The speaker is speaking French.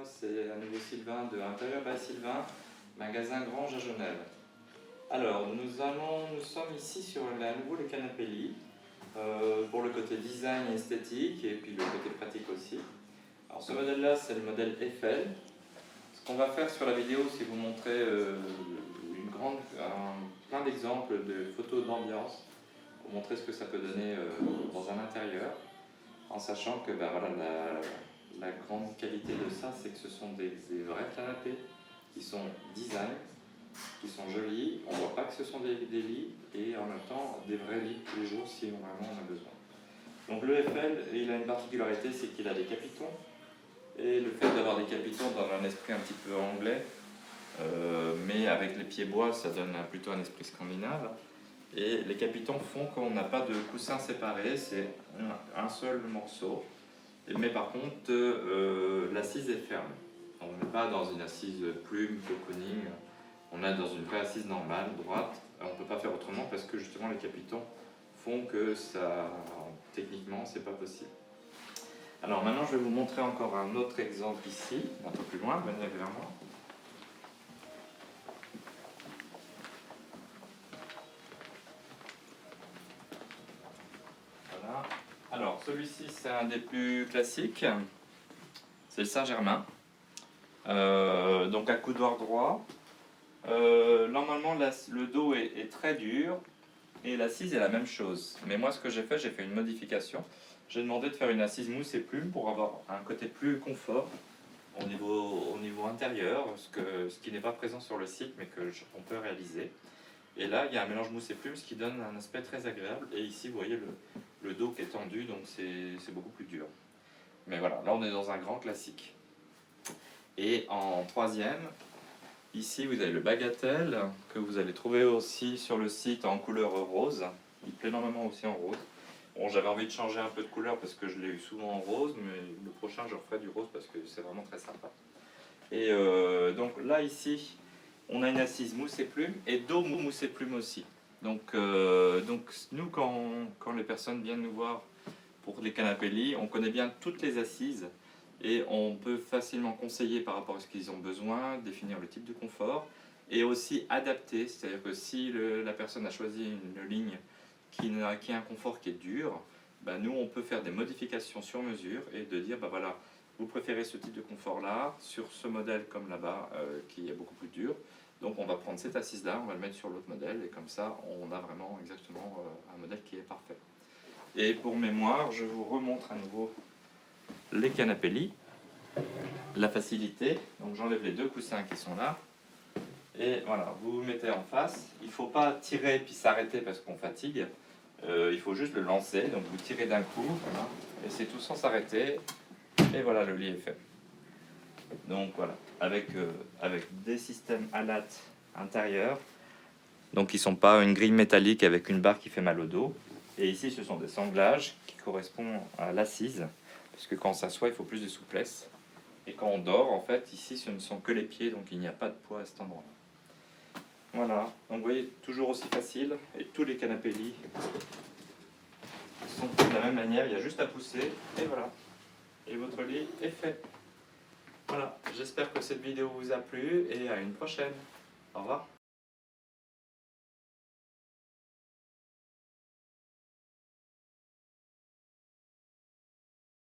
c'est à nouveau Sylvain de Intérieur by Sylvain, magasin Grange à Genève. Alors, nous sommes ici sur à nouveau le canapé lit, pour le côté design et esthétique, et puis le côté pratique aussi. Alors ce modèle-là, c'est le modèle Eiffel. Ce qu'on va faire sur la vidéo, c'est vous montrer plein d'exemples de photos d'ambiance, pour montrer ce que ça peut donner dans un intérieur, en sachant que la grande qualité de ça, c'est que ce sont des vrais canapés qui sont design, qui sont jolis. On ne voit pas que ce sont des lits, et en même temps des vrais lits tous les jours si vraiment on a besoin. Donc le Eiffel, il a une particularité, c'est qu'il a des capitons. Et le fait d'avoir des capitons donne un esprit un petit peu anglais, mais avec les pieds bois, ça donne plutôt un esprit scandinave. Et les capitons font qu'on n'a pas de coussins séparés, c'est un seul morceau. Mais par contre, l'assise est ferme. On n'est pas dans une assise plume, cocooning, on est dans une vraie assise normale, droite. On ne peut pas faire autrement parce que justement les capitons font que ça, techniquement, c'est pas possible. Alors maintenant, je vais vous montrer encore un autre exemple ici, un peu plus loin, venez vers moi. Voilà. Alors celui-ci, c'est un des plus classiques, c'est le Saint-Germain. Donc à coudoir droit. Normalement, le dos est très dur et l'assise est la même chose. Mais moi, ce que j'ai fait une modification. J'ai demandé de faire une assise mousse et plume pour avoir un côté plus confort au niveau intérieur, ce qui n'est pas présent sur le site, mais qu'on peut réaliser. Et là, il y a un mélange mousse et plume, ce qui donne un aspect très agréable. Et ici, vous voyez le dos qui est tendu, donc c'est beaucoup plus dur. Mais voilà, là, on est dans un grand classique. Et en troisième, ici, vous avez le Bagatelle, que vous allez trouver aussi sur le site en couleur rose. Il plaît énormément aussi en rose. Bon, j'avais envie de changer un peu de couleur parce que je l'ai eu souvent en rose, mais le prochain je referai du rose parce que c'est vraiment très sympa. Et donc là ici, on a une assise mousse et plume et dos mousse et plume aussi. Donc nous quand les personnes viennent nous voir pour les canapés lits, on connaît bien toutes les assises et on peut facilement conseiller par rapport à ce qu'ils ont besoin, définir le type de confort et aussi adapter, c'est-à-dire que si la personne a choisi une ligne qui a un confort qui est dur, nous on peut faire des modifications sur mesure et de dire voilà, vous préférez ce type de confort là sur ce modèle comme là-bas qui est beaucoup plus dur, donc on va prendre cette assise là, on va le mettre sur l'autre modèle et comme ça on a vraiment exactement un modèle qui est parfait. Et pour mémoire, je vous remontre à nouveau les canapés lits, la facilité. Donc j'enlève les deux coussins qui sont là. Et voilà, vous vous mettez en face. Il ne faut pas tirer puis s'arrêter parce qu'on fatigue. Il faut juste le lancer. Donc vous tirez d'un coup, voilà, et c'est tout sans s'arrêter. Et voilà, le lit est fait. Donc voilà, avec des systèmes à latte intérieurs. Donc ils ne sont pas une grille métallique avec une barre qui fait mal au dos. Et ici, ce sont des sanglages qui correspondent à l'assise. Parce que quand on s'assoit, il faut plus de souplesse. Et quand on dort, en fait, ici, ce ne sont que les pieds, donc il n'y a pas de poids à cet endroit-là. Voilà, donc vous voyez, toujours aussi facile, et tous les canapés lits sont de la même manière, il y a juste à pousser, et voilà, et votre lit est fait. Voilà, j'espère que cette vidéo vous a plu, et à une prochaine. Au revoir.